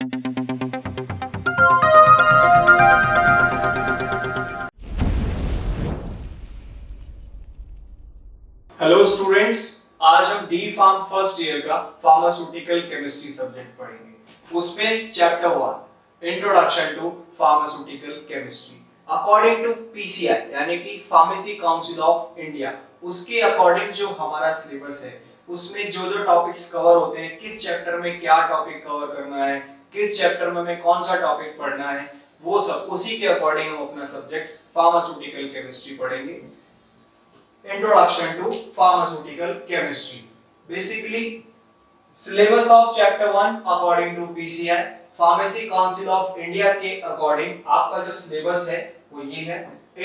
Hello students, आज हम D pharm first year का फार्मास्यूटिकल केमिस्ट्री सब्जेक्ट पढ़ेंगे। उसमें chapter 1 introduction to pharmaceutical chemistry according to PCI यानी कि फार्मेसी काउंसिल ऑफ इंडिया, उसके अकॉर्डिंग जो हमारा सिलेबस है उसमें जो जो टॉपिक्स कवर होते हैं, किस चैप्टर में क्या टॉपिक कवर करना है, किस चैप्टर में हमें कौन सा टॉपिक पढ़ना है, वो सब उसी के अकॉर्डिंग हम अपना सब्जेक्ट फार्मास्यूटिकल केमिस्ट्री पढ़ेंगे। Introduction to Pharmaceutical Chemistry. Basically, syllabus of Chapter 1 according to PCI, Pharmacy Council of India के according आपका जो syllabus है वो ये है।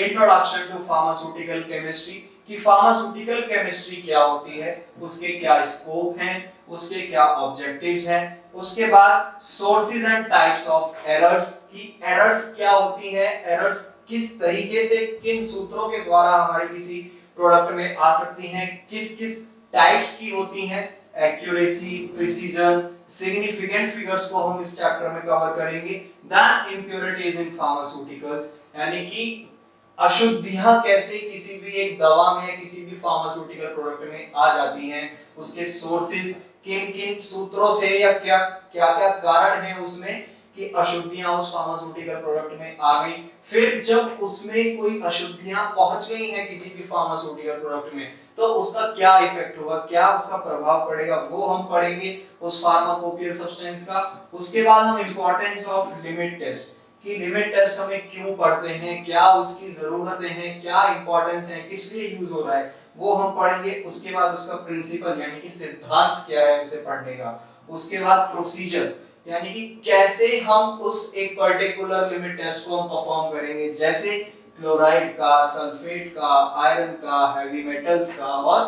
Introduction to Pharmaceutical Chemistry कि Pharmaceutical Chemistry क्या होती है, उसके क्या scope हैं, उसके क्या objectives हैं, उसके बाद sources and types of errors कि errors क्या होती है, errors किस तरीके से किन सूत्रों के द्वारा हमारे किसी प्रोडक्ट में आ सकती हैं, किस किस टाइप्स की होती हैं, एक्यूरेसी, प्रिसीजन, सिग्निफिकेंट फिगर्स को हम इस चैप्टर में कवर करेंगे। द इम्प्योरिटीज इन फार्मास्यूटिकल्स यानी कि अशुद्धियां कैसे किसी भी एक दवा में, किसी भी फार्मास्यूटिकल प्रोडक्ट में आ जाती हैं, उसके सोर्सेज किन किन सूत्रों से या क्या क्या क्या कारण है उसमें कि अशुद्धियां उस फार्मास्यूटिकल प्रोडक्ट में आ गई। फिर जब उसमें कोई अशुद्धियां पहुंच गई हैं किसी भी फार्मास्यूटिकल प्रोडक्ट में, तो उसका क्या इफेक्ट होगा, क्या उसका प्रभाव पड़ेगा, वो हम पढ़ेंगे उस फार्माकोपियल सब्सटेंस का। उसके बाद हम इंपॉर्टेंस ऑफ लिमिट टेस्ट कि लिमिट टेस्ट हमें क्यों पढ़ते हैं, क्या उसकी जरूरतें हैं, क्या इंपॉर्टेंस है, किस लिए यूज हो रहा है, वो हम पढ़ेंगे। उसके बाद उसका प्रिंसिपल यानी कि सिद्धांत क्या है उसे पढ़ने का। उसके बाद प्रोसीजर यानी कि कैसे हम उस एक पर्टिकुलर लिमिट टेस्ट को हम परफॉर्म करेंगे, जैसे क्लोराइड का, सल्फेट का, आयरन का, हेवी मेटल्स का और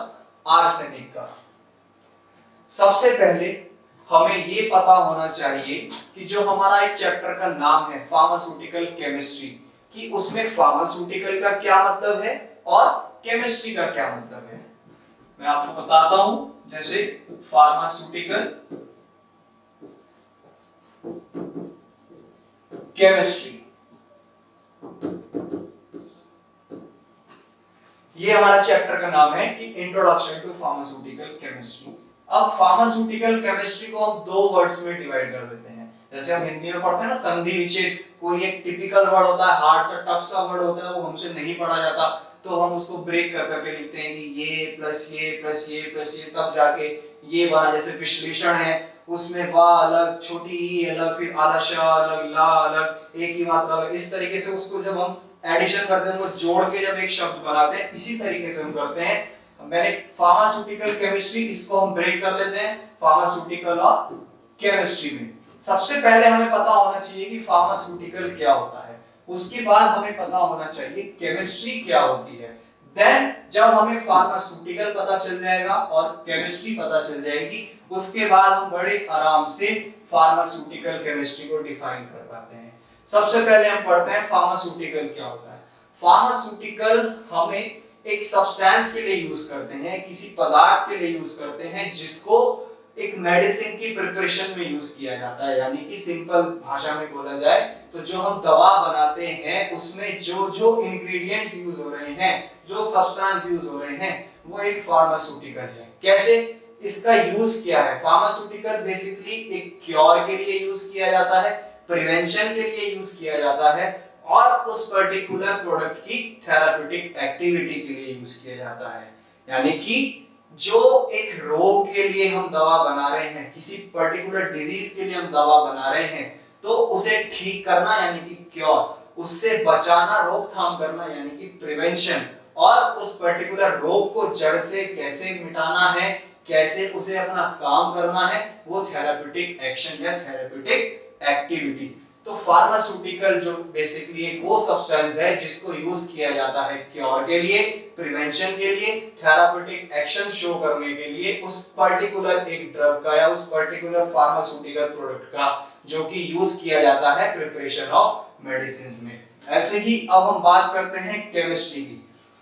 आर्सेनिक का। सबसे पहले हमें ये पता होना चाहिए कि जो हमारा एक चैप्टर का नाम है फार्मास्यूटिकल केमिस्ट्री, कि उसमें फार्मास्यूटिकल का क्या मतलब है और केमिस्ट्री का क्या मतलब है। मैं आपको बताता हूं, जैसे फार्मास्यूटिकल केमिस्ट्री, ये हमारा चैप्टर का नाम है कि इंट्रोडक्शन टू फार्मास्यूटिकल केमिस्ट्री। अब फार्मास्यूटिकल केमिस्ट्री को हम दो वर्ड्स में डिवाइड कर देते हैं। जैसे हम हिंदी में पढ़ते हैं ना संधि विच्छेद, कोई एक टिपिकल वर्ड होता है, हार्ड सा टफ सा वर्ड होता है, वो हमसे नहीं पढ़ा जाता, तो हम उसको ब्रेक कर करके लिखते हैं कि ये प्लस ये प्लस ये प्लस ये, तब जाके ये बना। जैसे विश्लेषण है, उसमें वा अलग, छोटी ई अलग, फिर आधा श अलग, ला अलग, एक ही मात्रा अलग, इस तरीके से उसको जब हम एडिशन करते हैं, वो जोड़ के जब एक शब्द बनाते हैं, इसी तरीके से हम करते हैं। मैंने फार्मास्यूटिकल केमिस्ट्री, इसको हम ब्रेक कर लेते हैं फार्मास्यूटिकल और केमिस्ट्री में। सबसे पहले हमें पता होना चाहिए कि फार्मास्यूटिकल क्या होता है, उसके बाद हमें पता होना चाहिए केमिस्ट्री क्या होती है। देन जब हमें फार्मास्यूटिकल पता चल जाएगा और केमिस्ट्री पता चल जाएगी, उसके बाद हम बड़े आराम से फार्मास्यूटिकल केमिस्ट्री को डिफाइन कर पाते हैं। सबसे पहले हम पढ़ते हैं फार्मास्यूटिकल क्या होता है। फार्मास्यूटिकल हमें एक सब्सटेंस के लिए यूज करते हैं, किसी पदार्थ के लिए यूज करते हैं जिसको एक मेडिसिन की प्रिपरेशन में यूज किया जाता है। यानी कि सिंपल भाषा में बोला जाए तो जो हम दवा बनाते हैं उसमें जो जो इंग्रेडिएंट्स यूज हो रहे हैं, जो सब्सटेंस यूज हो रहे हैं, वो एक फार्मास्यूटिकल है। कैसे इसका यूज क्या है? फार्मास्यूटिकल बेसिकली एक क्योर के लिए यूज किया जाता है, प्रिवेंशन के लिए यूज किया जाता है और उस पर्टिकुलर प्रोडक्ट की थेराप्यूटिक एक्टिविटी के लिए यूज किया जाता है। यानी कि जो एक रोग के लिए हम दवा बना रहे हैं, किसी पर्टिकुलर डिजीज के लिए हम दवा बना रहे हैं, तो उसे ठीक करना यानी कि क्योर, उससे बचाना, रोकथाम करना यानी कि प्रिवेंशन, और उस पर्टिकुलर रोग को जड़ से कैसे मिटाना है, कैसे उसे अपना काम करना है, वो थेराप्यूटिक एक्शन या थेराप्यूटिक एक्टिविटी। तो फार्मास्यूटिकल जो बेसिकली एक वो सब्सटेंस है जिसको यूज किया जाता है क्योर के लिए, प्रिवेंशन के लिए, थेराप्यूटिक एक्शन शो करने के लिए उस पर्टिकुलर एक ड्रग का या उस पर्टिकुलर फार्मास्यूटिकल प्रोडक्ट का, जो कि यूज किया जाता है प्रिपरेशन ऑफ मेडिसिन्स में। ऐसे ही अब हम बात करते हैं केमिस्ट्री की।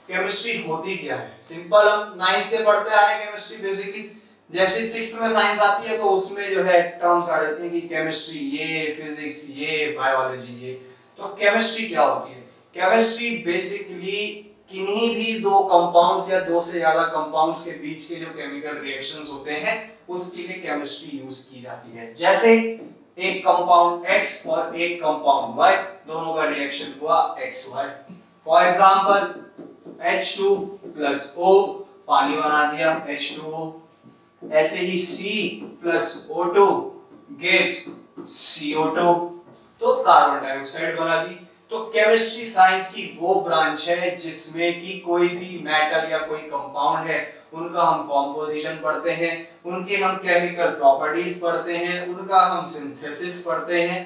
केमिस्ट्री होती क्या है? सिंपल, हम 9th से पढ़ते आ रहे हैं केमिस्ट्री। बेसिकली जैसे 6th में साइंस आती है तो उसमें जो है टर्म्स आ जाती हैं कि केमिस्ट्री ये, फिजिक्स ये, बायोलॉजी ये। तो केमिस्ट्री क्या होती है? केमिस्ट्री बेसिकली किन्हीं भी दो कंपाउंड्स या दो से ज्यादा कंपाउंड्स के बीच के जो केमिकल रिएक्शंस होते हैं उसके लिए केमिस्ट्री यूज की जाती है। जैसे एक कंपाउंड X और एक कंपाउंड Y, दोनों का रिएक्शन हुआ XY। For example H2 plus O पानी बना दिया H2O। ऐसे ही C plus O2 gives CO2, तो कार्बन डाइऑक्साइड बना दी। तो केमिस्ट्री साइंस की वो ब्रांच है जिसमें कि कोई भी मैटर या कोई कंपाउंड है उनका हम कॉम्पोजिशन पढ़ते हैं, उनके हम केमिकल प्रॉपर्टीज पढ़ते हैं, उनका हम सिंथेसिस पढ़ते हैं।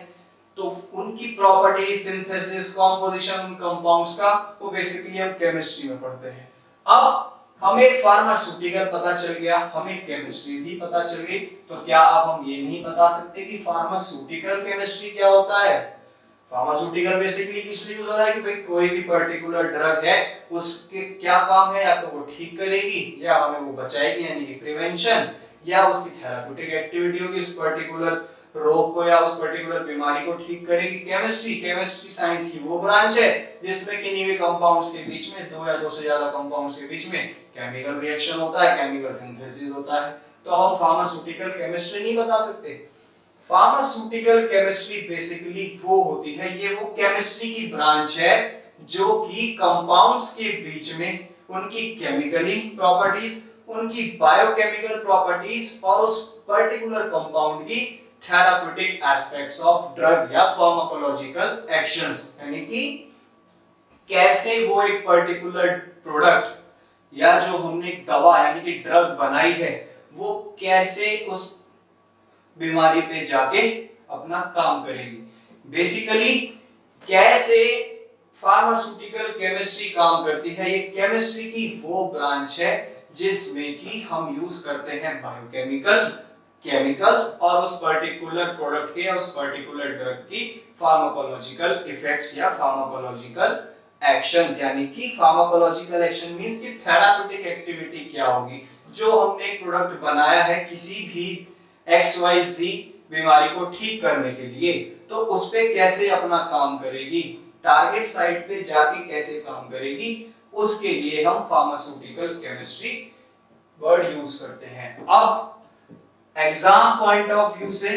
तो उनकी प्रॉपर्टीज, सिंथेसिस, कॉम्पोजिशन उन कंपाउंड्स का वो बेसिकली हम केमिस्ट्री में पढ़ते हैं। अब हमें फार्मास्यूटिकल पता चल गया, हमें केमिस्ट्री भी पता चल गई, तो क्या अब हम ये नहीं बता सकते कि फार्मास्यूटिकल केमिस्ट्री क्या होता है? फार्मास्यूटिकल बेसिकली किस लिए यूज हो रहा है कि भाई कोई भी पर्टिकुलर ड्रग है उसके क्या काम है, या तो वो ठीक करेगी या हमें वो बचाएगी यानी कि प्रिवेंशन, या उसकी थेराप्यूटिक एक्टिविटी होगी उस पर्टिकुलर रोग को या उस पर्टिकुलर बीमारी को ठीक करेगी। केमिस्ट्री साइंस की वो ब्रांच है जिसमें किन्हीं भी कंपाउंड्स के बीच में, दो या दो से ज्यादा कंपाउंड्स के बीच में केमिकल रिएक्शन होता है, केमिकल सिंथेसिस होता है। तो हम फार्मास्यूटिकल केमिस्ट्री नहीं बता सकते। फार्मास्यूटिकल केमिस्ट्री बेसिकली वो होती है, ये वो केमिस्ट्री की ब्रांच है जो कि कंपाउंड्स के बीच में उनकी केमिकली प्रॉपर्टीज, उनकी बायोकेमिकल प्रॉपर्टीज और उस पर्टिकुलर कंपाउंड की थेराप्यूटिक एस्पेक्ट्स ऑफ ड्रग या फार्माकोलॉजिकल एक्शंस, यानी कि कैसे वो एक पर्टिकुलर प्रोडक्ट या जो हमने दवा यानी कि ड्रग बनाई है वो कैसे उस बीमारी पे जाके अपना काम करेगी। बेसिकली कैसे फार्मास्यूटिकल केमिस्ट्री काम करती है, ये केमिस्ट्री की वो ब्रांच है जिसमें कि हम यूज करते हैं बायोकेमिकल केमिकल्स और उस पर्टिकुलर प्रोडक्ट के या उस पर्टिकुलर ड्रग की फार्माकोलॉजिकल इफेक्ट्स या फार्माकोलॉजिकल एक्शंस, यानी कि फार्माकोलॉजिकल एक्शन मींस कि थेराप्यूटिक एक्टिविटी क्या होगी। जो हमने एक प्रोडक्ट बनाया है किसी भी XYZ बीमारी को ठीक करने के लिए, तो उस पे कैसे अपना काम करेगी, टारगेट साइट पे जाके कैसे काम करेगी, उसके लिए हम फार्मास्यूटिकल केमिस्ट्री वर्ड यूज करते हैं। अब एग्जाम पॉइंट ऑफ व्यू से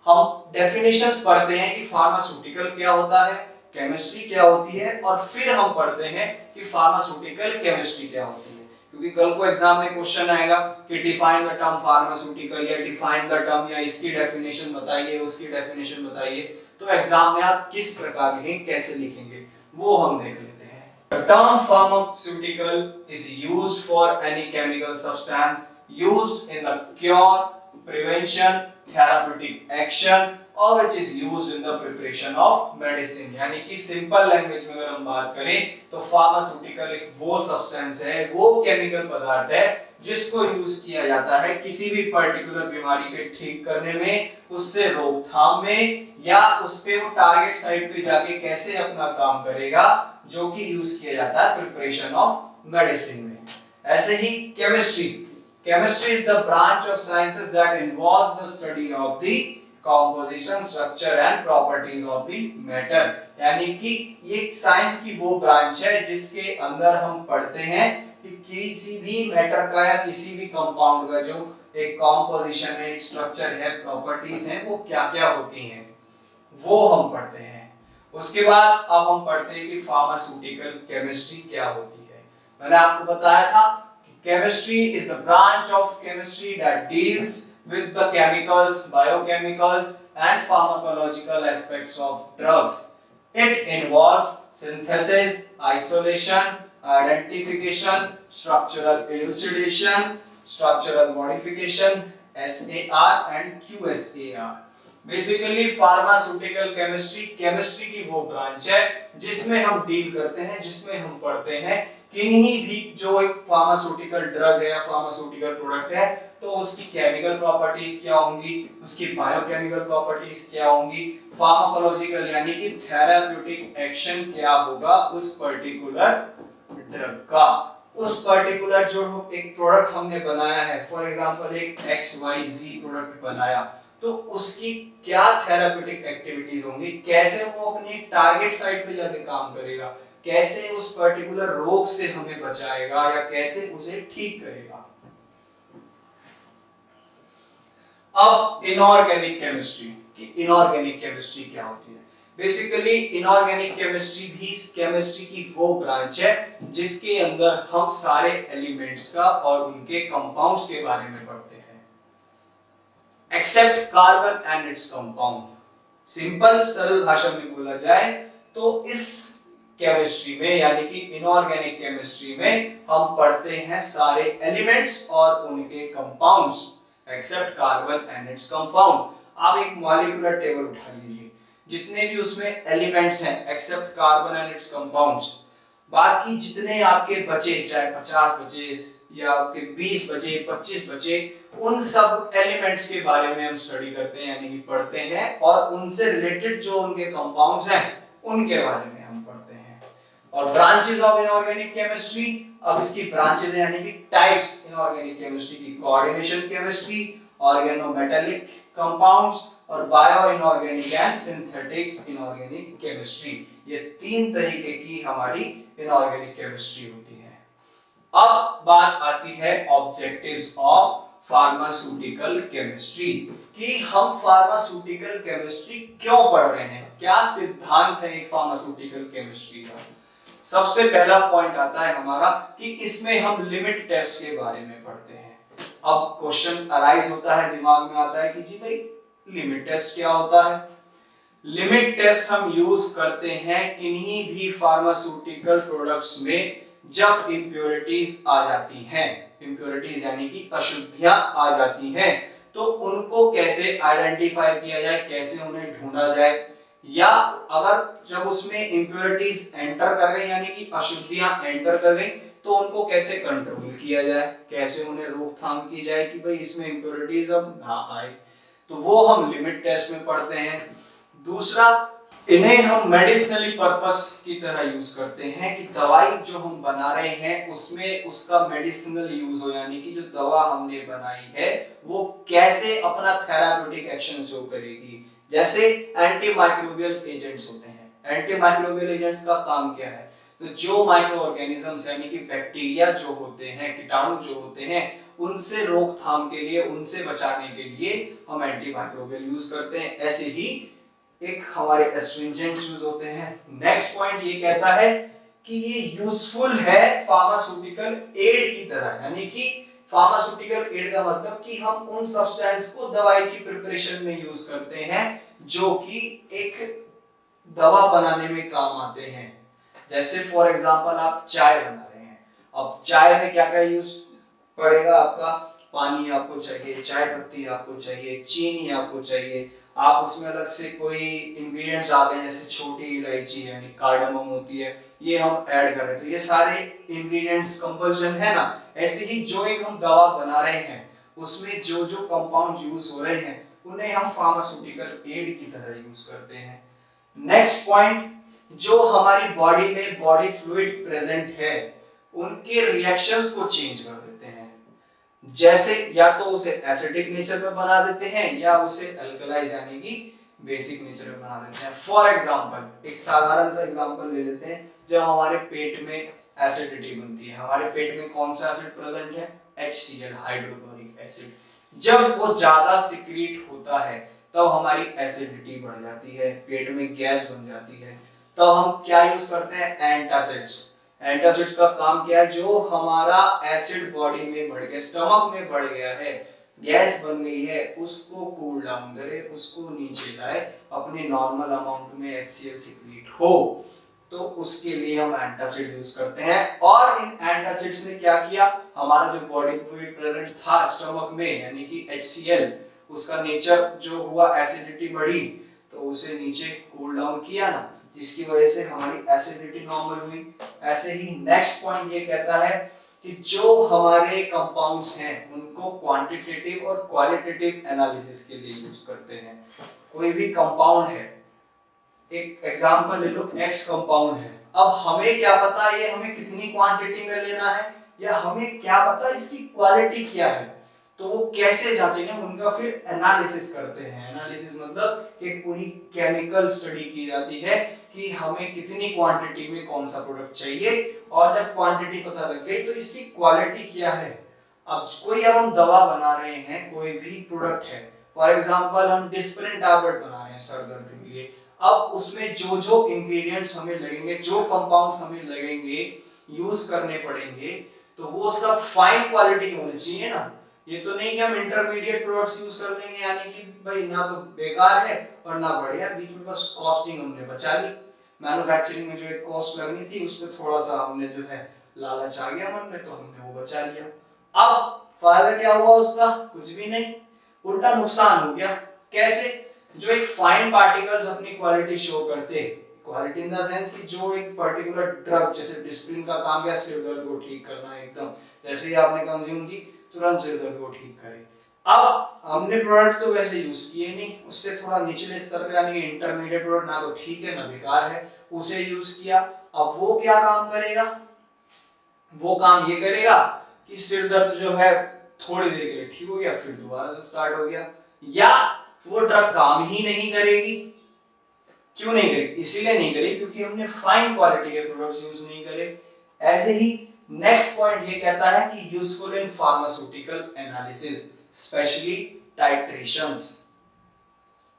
हम डेफिनेशंस पढ़ते हैं कि फार्मास्यूटिकल क्या होता है, केमिस्ट्री क्या होती है, और फिर हम पढ़ते हैं कि फार्मास्यूटिकल केमिस्ट्री क्या होती है। क्योंकि कल को एग्जाम में क्वेश्चन आएगा कि डिफाइन द टर्म फार्मास्यूटिकल या डिफाइन द टर्म या इसकी डेफिनेशन बताइए, उसकी डेफिनेशन बताइए। तो एग्जाम में आप किस प्रकार लिखेंगे, कैसे लिखेंगे, वो हम देख लेते हैं। The term pharmaceutical is used for any chemical substance used in the cure, prevention, therapeutic action or which is used in the preparation of medicine। यानी कि सिंपल लैंग्वेज में अगर हम बात करें तो फार्मास्यूटिकल एक वो सब्सटेंस है, वो केमिकल पदार्थ है जिसको यूज किया जाता है किसी भी पर्टिकुलर बीमारी के ठीक करने में, उससे रोकथाम में, या उस पे वो टारगेट साइट पे जाके कैसे अपना काम करेगा, जो कि यूज किया जाता है प्रिपरेशन ऑफ मेडिसिन में। ऐसे ही chemistry is the branch of sciences that involves the study of the composition, structure and properties of the matter। यानी कि ये साइंस की वो ब्रांच है जिसके अंदर हम पढ़ते हैं कि किसी भी मैटर का या किसी भी कंपाउंड का जो एक कॉम्पोजिशन है, एक स्ट्रक्चर है, प्रॉपर्टीज हैं, वो क्या क्या होती हैं वो हम पढ़ते हैं। उसके बाद अब हम पढ़ते हैं कि फार्मास्यूटिकल केमिस्ट्री क्या होती है। मैंने आपको बताया था कि chemistry is the branch of chemistry that deals with the chemicals, biochemicals and pharmacological aspects of drugs. It involves synthesis, isolation, identification, structural elucidation, structural modification, SAR and QSAR। Basically pharmaceutical chemistry की वो branch है जिसमें हम deal करते हैं, जिसमें हम पढ़ते हैं किन्हीं भी जो एक फार्मास्यूटिकल ड्रग है या फार्मास्यूटिकल प्रोडक्ट है तो उसकी केमिकल प्रॉपर्टीज क्या होंगी, उसकी बायोकेमिकल प्रॉपर्टीज क्या होंगी, फार्माकोलॉजिकल यानी कि थेराप्यूटिक एक्शन क्या होगा उस पर्टिकुलर ड्रग का। उस पर्टिकुलर जो एक प्रोडक्ट हमने बनाया है, फॉर एग्जांपल एक XYZ प्रोडक्ट बनाया, तो उसकी क्या थेराप्यूटिक एक्टिविटीज होंगी, कैसे वो अपनी टारगेट साइट पे जाके काम करेगा, कैसे उस पर्टिकुलर रोग से हमें बचाएगा या कैसे उसे ठीक करेगा। अब इनऑर्गेनिक केमिस्ट्री की इनऑर्गेनिक केमिस्ट्री क्या होती है? बेसिकली इनऑर्गेनिक केमिस्ट्री भी केमिस्ट्री की वो ब्रांच है जिसके अंदर हम सारे एलिमेंट्स का और उनके कंपाउंड्स के बारे में पढ़ते हैं, except carbon and its compound. Simple सरल भाषा में बोला जाए तो इस केमिस्ट्री में यानी कि इनऑर्गेनिक केमिस्ट्री में हम पढ़ते हैं सारे एलिमेंट्स और उनके compounds except carbon and its compound. आप एक मॉलिक्यूलर टेबल उठा लीजिए, जितने भी उसमें एलिमेंट्स हैं except carbon and its compounds, बाकी जितने आपके बचे, चाहे 50 बचे या आपके 20 बचे 25 बचे, उन सब एलिमेंट्स के बारे में हम स्टडी करते हैं यानी कि पढ़ते हैं, और उनसे रिलेटेड जो उनके कंपाउंड्स हैं उनके बारे में हम पढ़ते हैं। और ब्रांचेस ऑफ इनऑर्गेनिक केमिस्ट्री, अब इसकी ब्रांचेस यानी कि टाइप्स इनऑर्गेनिक केमिस्ट्री की, कोऑर्डिनेशन केमिस्ट्री, ऑर्गेनोमेटेलिक कंपाउंड्स और bio inorganic and synthetic inorganic chemistry. ये तीन तरीके की हमारी इनऑर्गेनिक केमिस्ट्री होती है। अब बात आती है ऑब्जेक्टिव्स ऑफ फार्मास्यूटिकल केमिस्ट्री कि हम फार्मास्यूटिकल केमिस्ट्री क्यों पढ़ रहे हैं, क्या सिद्धांत है एक फार्मास्यूटिकल केमिस्ट्री का। सबसे पहला पॉइंट आता है हमारा कि इसमें हम लिमिट टेस्ट के बारे में पढ़ते हैं। अब क्वेश्चन अराइज होता है, दिमाग में आता है कि जी भाई लिमिट टेस्ट क्या होता है। लिमिट टेस्ट हम यूज करते हैं किन्हीं भी फार्मास्यूटिकल प्रोडक्ट्स में जब इंप्योरिटीज आ जाती हैं, इंप्योरिटीज यानी कि अशुद्धियां आ जाती हैं, तो उनको कैसे आइडेंटिफाई किया जाए, कैसे उन्हें ढूंढा जाए, या अगर जब उसमें इंप्योरिटीज एंटर कर गई यानी कि अशुद्धियां एंटर कर गई, तो उनको कैसे कंट्रोल किया जाए, कैसे उन्हें रोकथाम की जाए कि भाई इसमें इंप्योरिटीज अब ना आए, तो वो हम लिमिट टेस्ट में पढ़ते हैं। दूसरा, इन्हें हम मेडिसिनली पर्पस की तरह यूज करते हैं कि दवाई जो हम बना रहे हैं उसमें उसका मेडिसिनल यूज हो, यानी कि जो दवा हमने बनाई है वो कैसे अपना थेराप्यूटिक एक्शन शो करेगी। जैसे एंटी माइक्रोबियल एजेंट्स होते हैं, एंटी माइक्रोबियल एजेंट्स का काम क्या है, तो जो माइक्रो ऑर्गेनिजम्स यानी कि बैक्टीरिया जो होते हैं, कीटाणु जो होते हैं, उनसे रोकथाम के लिए, उनसे बचाने के लिए हम एंटी माइक्रोबियल यूज करते हैं। ऐसे ही एक हमारे एस्ट्रिंजेंट्स यूज होते हैं। नेक्स्ट पॉइंट ये कहता है कि ये यूजफुल है फार्मास्यूटिकल एड की तरह, यानी कि फार्मास्यूटिकल एड का मतलब कि हम उन सब्सटेंस को दवाई की प्रिपरेशन में यूज करते हैं जो कि एक दवा बनाने में काम आते हैं। जैसे फॉर एग्जांपल आप चाय बना रहे हैं, अब चाय में क्या क्या यूज पड़ेगा आपका, पानी आपको चाहिए, चाय पत्ती आपको चाहिए, चीनी आपको चाहिए, आप उसमें अलग से कोई इंग्रेडिएंट्स डाल दें, जैसे छोटी इलायची यानी कार्डमम होती है, ये हम ऐड कर रहे हैं, तो ये सारे इंग्रेडिएंट्स कंपल्सन है ना। ऐसे ही जो एक हम दवा बना रहे हैं उसमें जो जो कंपाउंड यूज हो रहे हैं उन्हें हम फार्मास्यूटिकल एड की तरह यूज करते हैं। नेक्स्ट पॉइंट, जो हमारी बॉडी में बॉडी फ्लूइड प्रेजेंट है उनके रिएक्शंस को चेंज कर देते हैं, जैसे या तो उसे एसिडिक नेचर में बना देते हैं या उसे अल्कलाइज यानी कि बेसिक नेचर में बना देते हैं। फॉर एग्जांपल एक साधारण सा एग्जांपल ले लेते हैं, जब हमारे पेट में एसिडिटी बनती है, हमारे पेट में कौन सा एसिड प्रेजेंट है, HCl हाइड्रोक्लोरिक एसिड। जब वो ज्यादा सिक्रीट होता है तब हमारी एसिडिटी बढ़ जाती है, पेट में गैस बन जाती है, तब हम क्या यूज करते हैं, एंटासिड्स। एंटासिड्स का काम क्या है, जो हमारा एसिड बॉडी में बढ़ गया, स्टमक में बढ़ गया है, गैस बन गई है, उसको कूल डाउन करे, उसको नीचे लाए, अपने नॉर्मल अमाउंट में HCl सिक्रीट हो, तो उसके लिए हम एंटासिड्स यूज करते हैं। और इन एंटासिड्स ने क्या किया, हमारा जो बॉडी फ्लूइड प्रेजेंट था स्टमक में यानी कि HCl, उसका नेचर जो हुआ, एसिडिटी बढ़ी तो उसे नीचे कूल डाउन किया ना, जिसकी वजह से हमारी एसिडिटी नॉर्मल हुई। ऐसे ही नेक्स्ट पॉइंट ये कहता है कि जो हमारे कंपाउंड्स हैं उनको क्वांटिटेटिव और क्वालिटेटिव एनालिसिस के लिए यूज करते हैं। कोई भी कंपाउंड है, एक एग्जांपल ले लो, X कंपाउंड है, अब हमें क्या पता ये हमें कितनी क्वांटिटी में लेना है, या हमें क्या पता इसकी क्वालिटी क्या है, तो वो कैसे जांचेंगे, उनका फिर एनालिसिस करते हैं। एनालिसिस मतलब एक पूरी केमिकल स्टडी की जाती है कि हमें कितनी क्वांटिटी में कौन सा प्रोडक्ट चाहिए, और जब क्वांटिटी पता लग गई तो इसकी क्वालिटी क्या है। अब हम दवा बना रहे हैं, कोई भी प्रोडक्ट है, फॉर एग्जांपल हम डिस्प्रिन टैबलेट बना रहे हैं सर दर्द के लिए, अब उसमें जो जो इंग्रेडिएंट्स हमें लगेंगे, जो कंपाउंड्स हमें लगेंगे, यूज करने पड़ेंगे, तो वो सब फाइन क्वालिटी के होने चाहिए ना। ये तो नहीं कि हम इंटरमीडिएट प्रोडक्ट्स यूज कर लेंगे, यानी कि भाई ना तो बेकार है और ना बढ़िया, बीच में बस कॉस्टिंग हमने बचा ली, मैन्युफैक्चरिंग में जो एक कॉस्ट लगनी थी उस पर थोड़ा सा हमने जो है लालच आ गया मन में, तो हमने वो बचा लिया। अब फायदा क्या हुआ उसका? कुछ भी नहीं, उल्टा नुकसान हो गया। कैसे? जो एक फाइन पार्टिकल्स अपनी क्वालिटी शो करते, क्वालिटी इन द सेंस कि जो एक पर्टिकुलर ड्रग, जैसे डिस्प्रिन का काम क्या, सिर दर्द को ठीक करना है, एकदम जैसे ही आपने कंज्यूम की तुरंत सिर दर्द को ठीक करे। अब हमने प्रोडक्ट तो वैसे यूज किए नहीं, उससे थोड़ा निचले स्तर पे यानी कि इंटरमीडिएट प्रोडक्ट, ना तो ठीक है ना बेकार है, उसे यूज किया। अब वो क्या काम करेगा? वो काम ये करेगा कि सिर दर्द जो है थोड़ी देर के लिए ठीक हो गया, फिर दोबारा से स्टार्ट हो गया। या वो ड्रग काम ही नहीं करेगी। क्यों नहीं करेगी? इसीलिए नहीं करेगी क्योंकि हमने फाइन क्वालिटी के प्रोडक्ट्स यूज नहीं करे। ऐसे ही नेक्स्ट पॉइंट ये कहता है कि useful in pharmaceutical analysis, specially titrations.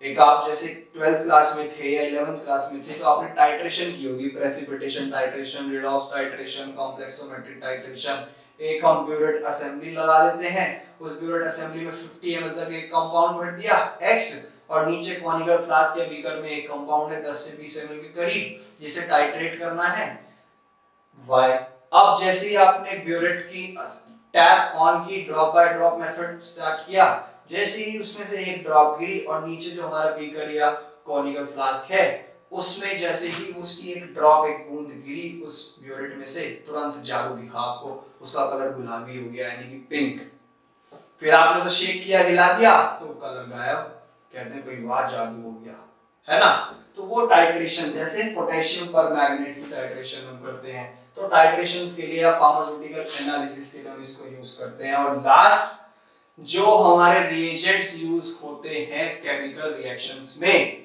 एक आप जैसे 12th क्लास में थे या 11th क्लास में थे तो आपने टाइट्रेशन की होगी, precipitation titration, redox titration, complexometric titration. एक हम ब्यूरेट असेंबली लगा देते हैं, उस ब्यूरेट असेंबली में 50 ml तक एक कंपाउंड भर दिया X, और नीचे कॉनिकल फ्लास्क या बीकर में एक कंपाउंड है 10 से 20 ml के करीब, जिसे टाइट्रेट करना है Y। अब जैसे ही आपने ब्यूरेट की टैप ऑन की, drop by drop method start किया, जैसे ही उसमें से एक ड्रॉप गिरी और नीचे जो हमारा बीकर या कॉनिकल फ्लास्क है उसमें जैसे ही उसकी एक ड्रॉप, एक बूंद गिरी उस ब्यूरेट में से, तुरंत जादू दिखा आपको, उसका कलर गुलाबी हो गया यानी कि पिंक। फिर आपने तो शेक किया, हिला दिया, तो कलर गायब। कहते हैं कोई वाह जादू हो गया, है ना। तो वो टाइट्रेशन, जैसे पोटेशियम पर मैग्नेट की टाइट्रेशन हम करते हैं, तो टाइट्रेशंस के लिए या फार्मास्यूटिकल एनालिसिस के लिए हम इसको यूज करते हैं। और लास्ट जो हमारे रिएजेंट्स यूज होते हैं केमिकल रिएक्शंस में,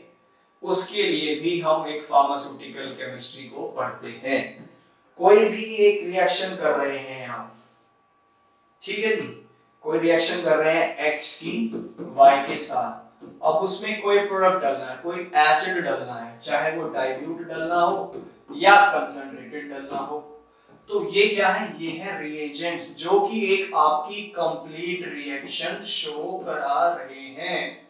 उसके लिए भी हम एक फार्मास्यूटिकल केमिस्ट्री को पढ़ते हैं। कोई भी एक रिएक्शन कर रहे हैं आप, ठीक है जी, कोई रिएक्शन कर रहे हैं X की Y के साथ, अब उसमें कोई प्रोडक्ट डालना है, कोई एसिड डालना है, चाहे वो डाइल्यूट डालना हो या कंसंट्रेटेड डालना हो, तो ये क्या है? ये है रिएजेंट्स, जो कि एक आपकी कंप्लीट रिएक्शन शो करा रहे हैं।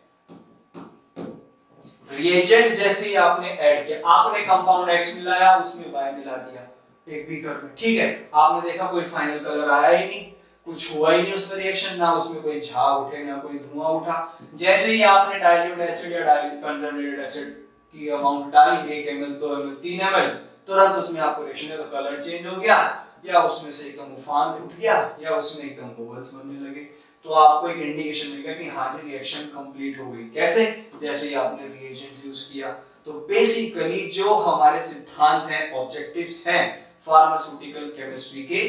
रिएजेंट्स जैसे ही आपने ऐड किया, आपने कंपाउंड X मिलाया, उसमें Y मिला दिया एक बीकर में, ठीक है, आपने देखा कोई फाइनल कलर आया ही नहीं, कुछ हुआ ही नहीं उसमें रिएक्शन, ना उसमें कोई झाग उठे ना कोई धुआं उठा। जैसे ही आपने डाइल्यूट एसिड या कंसंट्रेटेड एसिड की अमाउंट डाली, 1 ml 2 ml 3 ml, तुरंत उसमें आपको रिएक्शन का कलर चेंज हो गया, या उसमें से एकदम उफान उठ गया, या उसमें एकदम बबल्स बनने लगे, तो आपको एक इंडिकेशन मिलेगा कि हाँ जी रिएक्शन कंप्लीट हो गई। कैसे? जैसे ही आपने रिएजेंट्स यूज किया। तो बेसिकली जो हमारे सिद्धांत हैं, ऑब्जेक्टिव्स हैं फार्मास्यूटिकल केमिस्ट्री के,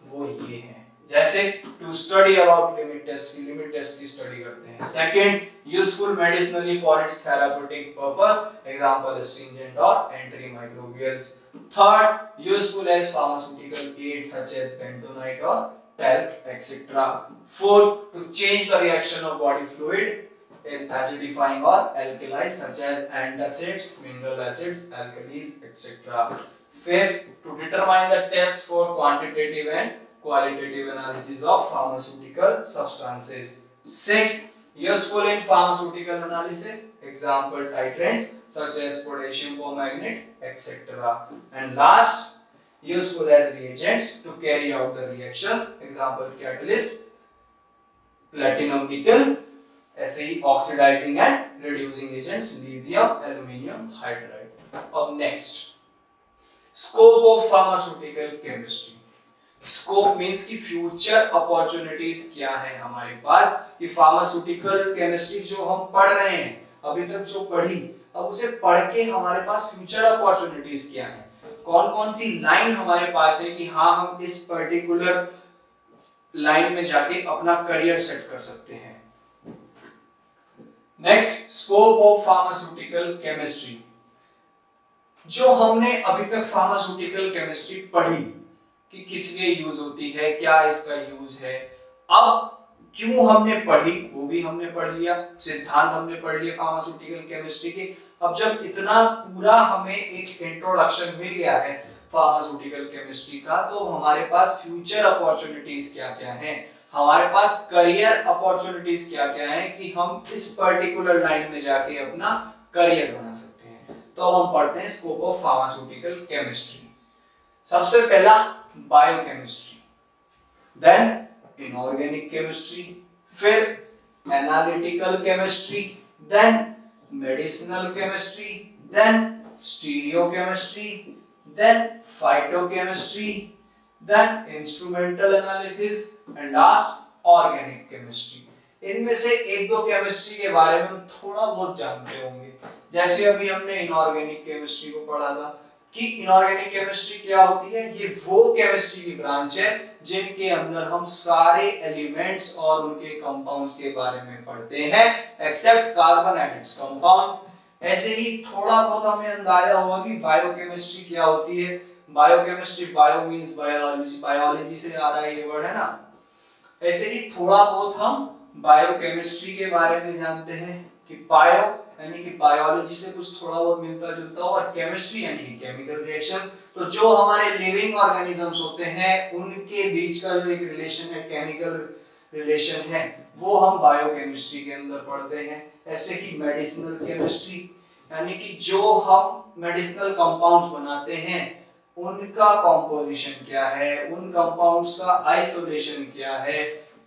वो ये हैं। जैसे to study about limit test की स्टडी करते हैं। Second, useful medicinally for its therapeutic purpose, example astringent और antimicrobials. Third, useful as pharmaceutical aid such as bentonite और talc, etc. Fourth, to change the reaction of body fluid in acidifying or alkalis such as antacids, mineral acids, alkalis, etc. Fifth, to determine the test for quantitative and qualitative analysis of pharmaceutical substances. Sixth, useful in pharmaceutical analysis, example titrants such as potassium permanganate, etc. And last, useful as reagents to carry out the reactions, example catalyst, platinum nickel, ऐसे ही oxidizing and reducing agents, lithium, aluminium hydride. अब next, scope of pharmaceutical chemistry. Scope means कि future opportunities क्या है हमारे पास, कि pharmaceutical chemistry जो हम पढ़ रहे हैं अभी तक जो पढ़ी, अब उसे पढ़ के हमारे पास future opportunities क्या है, कौन कौन सी लाइन हमारे पास है कि हाँ हम इस पर्टिकुलर लाइन में जाके अपना करियर सेट कर सकते हैं। Next, scope of pharmaceutical chemistry. जो हमने अभी तक फार्मास्यूटिकल केमिस्ट्री पढ़ी कि किस लिए यूज होती है, क्या इसका यूज है, अब क्यों हमने पढ़ी वो भी हमने पढ़ लिया, सिद्धांत हमने पढ़ लिए फार्मास्यूटिकल केमिस्ट्री के। अब जब इतना पूरा हमें एक इंट्रोडक्शन मिल गया है फार्मास्यूटिकल केमिस्ट्री का, तो हमारे पास फ्यूचर अपॉर्चुनिटीज क्या क्या हैं, हमारे पास करियर अपॉर्चुनिटीज क्या क्या हैं कि हम इस पर्टिकुलर लाइन में जाके अपना करियर बना सकते हैं। तो हम पढ़ते हैं स्कोप ऑफ फार्मास्यूटिकल केमिस्ट्री। सबसे पहला बायोकेमिस्ट्री, देन इनऑर्गेनिक केमिस्ट्री, फिर analytical chemistry, then medicinal chemistry, then stereochemistry, then phytochemistry, then instrumental analysis and last organic chemistry. इनमें से एक दो केमिस्ट्री के बारे में हम थोड़ा बहुत जानते होंगे, जैसे अभी हमने इनऑर्गेनिक केमिस्ट्री को पढ़ा था कि इनऑर्गेनिक केमिस्ट्री क्या होती है। ये वो केमिस्ट्री की ब्रांच है जिनके अंदर हम सारे एलिमेंट्स और उनके कंपाउंड्स के बारे में पढ़ते हैं except carbon and its compound. ऐसे ही थोड़ा बहुत हमें अंदाजा होगा कि बायोकेमिस्ट्री क्या होती है। Biochemistry, bio means biology, biology से आ रहा है ये वर्ड, है ना। ऐसे ही थोड़ा बहुत हम बायोकेमिस्ट्री के बारे में जानते हैं कि बायो यानी कि बायोलॉजी से कुछ थोड़ा बहुत मिलता जुलता हो, और केमिस्ट्री यानी कि केमिकल रिएक्शन। तो जो हमारे लिविंग ऑर्गेनिजम्स होते हैं उनके बीच का जो एक रिलेशन है, केमिकल रिलेशन है, वो हम बायोकेमिस्ट्री के अंदर पढ़ते हैं। ऐसे ही मेडिसिनल केमिस्ट्री यानी कि जो हम मेडिसिनल कंपाउंड्स बनाते हैं उनका कॉम्पोजिशन क्या है, उन कंपाउंड्स का आइसोलेशन क्या है,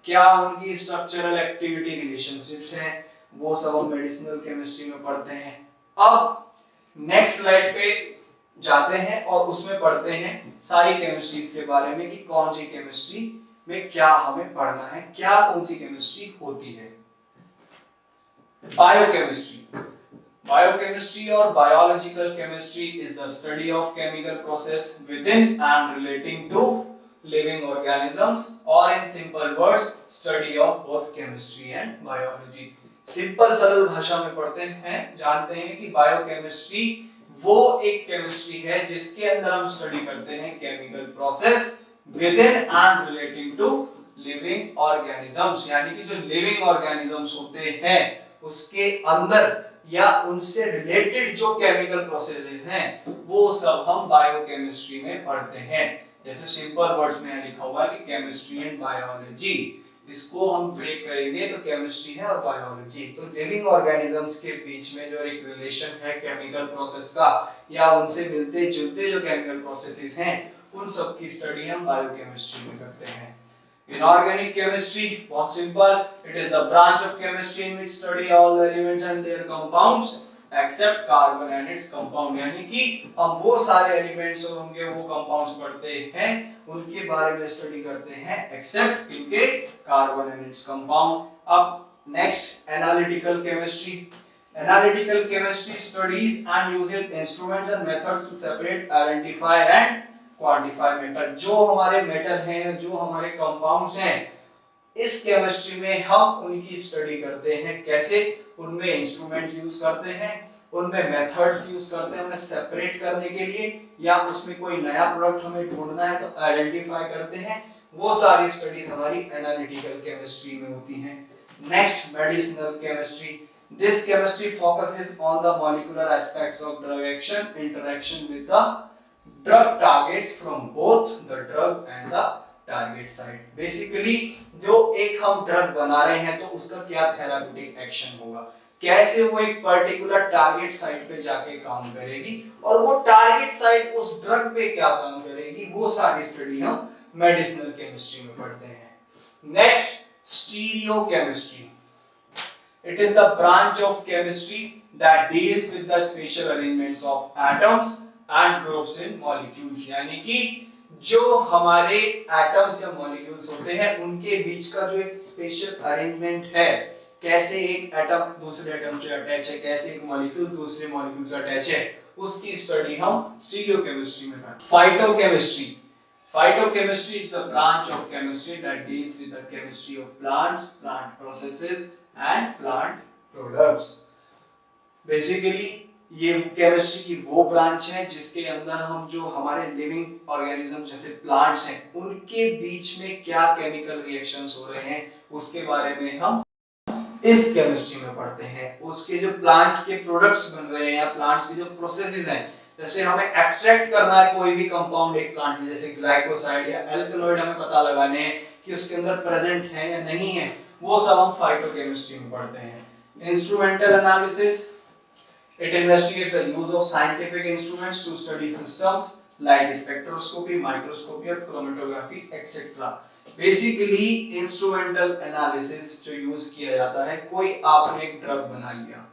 क्या उनकी स्ट्रक्चरल एक्टिविटी रिलेशनशिप्स हैं, वो सब हम मेडिसिनल केमिस्ट्री में पढ़ते हैं। अब नेक्स्ट स्लाइड पे जाते हैं और उसमें पढ़ते हैं सारी केमिस्ट्रीज के बारे में कि कौन सी केमिस्ट्री में क्या हमें पढ़ना है, क्या कौन सी केमिस्ट्री होती है। बायोकेमिस्ट्री, बायोकेमिस्ट्री और biological chemistry is the study of chemical process within and relating to living organisms, और in simple words study of both chemistry and biology. Simple सरल भाषा में पढ़ते हैं, जानते हैं कि बायोकेमिस्ट्री वो एक केमिस्ट्री है जिसके अंदर हम स्टडी करते हैं chemical process with in and relating to living organisms, यानी कि जो लिविंग ऑर्गेनिजम्स होते हैं उसके अंदर या उनसे रिलेटेड जो केमिकल प्रोसेसेस हैं वो सब हम बायोकेमिस्ट्री में पढ़ते हैं। जैसे सिंपल वर्ड्स में लिखा हुआ है कि केमिस्ट्री एंड बायोलॉजी, इसको हम ब्रेक करेंगे तो केमिस्ट्री है और बायोलॉजी। तो लिविंग ऑर्गेनिजम्स के बीच में जो एक रिलेशन है केमिकल प्रोसेस का या उनसे मिलते जुलते जो केमिकल प्रोसेसेस हैं उन सब की स्टडी हम बायोकेमिस्ट्री में करते हैं। इनऑर्गेनिक केमिस्ट्री बहुत simple, it is the branch of chemistry in which study all the elements and their compounds except carbon and its compound, यानी कि हम वो सारे एलिमेंट्स और उनके वो कंपाउंड्स पढ़ते हैं, उनके बारे में स्टडी करते हैं एक्सेप्ट इनके कार्बन एंड इट्स कंपाउंड। अब next analytical chemistry. Analytical chemistry studies and uses instruments and methods to separate, identify and quantify matter. जो हमारे मैटर हैं, जो हमारे कंपाउंड्स हैं, इस केमिस्ट्री में हम उनकी स्टडी करते हैं। कैसे? उनमें इंस्ट्रूमेंट्स यूज करते हैं, उनमें मेथड्स यूज करते हैं उन्हें सेपरेट करने के लिए, या उसमें कोई नया प्रोडक्ट हमें ढूंढना है तो आइडेंटिफाई करते हैं। वो सारी स्टडीज हमारी एनालिटिकल केमिस्ट्री में होती हैं। Next medicinal chemistry. This chemistry focuses on the molecular aspects of drug action, interaction with the drug targets from both the drug and the target site. Basically जो एक हम ड्रग बना रहे हैं तो उसका क्या थेराप्यूटिक एक्शन होगा, कैसे वो एक पर्टिकुलर टारगेट साइट पे जाके काम करेगी, और वो टारगेट साइट उस ड्रग पे क्या काम करेगी, वो सारी स्टडी हम मेडिसिनल केमिस्ट्री में पढ़ते हैं। Next stereochemistry. It is the branch of chemistry that deals with the spatial arrangements of atoms and groups in molecules, यानी कि जो हमारे एटम्स या मॉलिक्यूल्स होते हैं उनके बीच का जो एक स्पेशल अरेंजमेंट है, कैसे एक एटम दूसरे एटम से अटैच है, कैसे एक मॉलिक्यूल दूसरे मॉलिक्यूल से अटैच है, उसकी स्टडी हम स्टीरियोकेमिस्ट्री में करते हैं। Phytochemistry. Phytochemistry is the branch of chemistry that deals with the chemistry of plants, plant processes and plant products. Basically ये केमिस्ट्री की वो ब्रांच है जिसके अंदर हम जो हमारे लिविंग ऑर्गेनिज्म जैसे प्लांट्स हैं उनके बीच में क्या केमिकल रिएक्शंस हो रहे हैं उसके बारे में हम इस केमिस्ट्री में पढ़ते हैं। उसके जो प्लांट के प्रोडक्ट्स बन रहे हैं या प्लांट्स के जो प्रोसेसेस हैं, जैसे हमें एक्सट्रैक्ट करना है कोई भी कंपाउंड एक प्लांट में, जैसे ग्लाइकोसाइड या एल्कलॉइड हमें पता लगाने हैं कि उसके अंदर प्रेजेंट है या नहीं है, वो सब हम फाइटोकेमिस्ट्री में पढ़ते हैं। Instrumental analysis, it investigates the use of scientific instruments to study systems like spectroscopy, microscopy और chromatography etc. Basically instrumental analysis जो यूज किया जाता है, कोई आपने एक ड्रग बना लिया,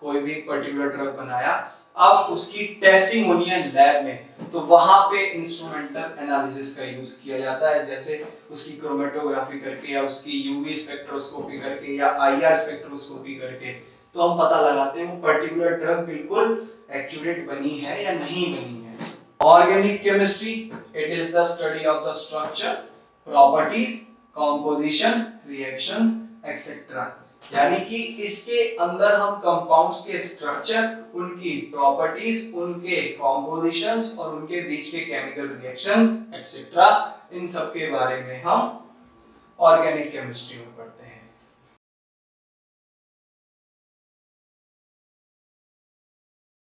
कोई भी एक पर्टिकुलर ड्रग बनाया, अब उसकी टेस्टिंग होनी है लैब में, तो वहां पे इंस्ट्रूमेंटल एनालिसिस का यूज किया जाता है, जैसे उसकी क्रोमेटोग्राफी करके या उसकी यूवी स्पेक्ट्रोस्कोपी करके या आईआर स्पेक्ट्रोस्कोपी करके, तो हम पता लगाते हैं वो पर्टिकुलर ड्रग बिल्कुल एक्यूरेट बनी है या नहीं बनी है। Organic chemistry, it is the study of the structure, properties, composition, reactions etcetera. यानी कि इसके अंदर हम कंपाउंड्स के स्ट्रक्चर, उनकी प्रॉपर्टीज, उनके कॉम्पोजिशंस और उनके बीच के केमिकल रिएक्शंस एक्सेट्रा, इन सब के बारे में हम ऑर्गेनिक केमिस्ट्री में पढ़ते हैं।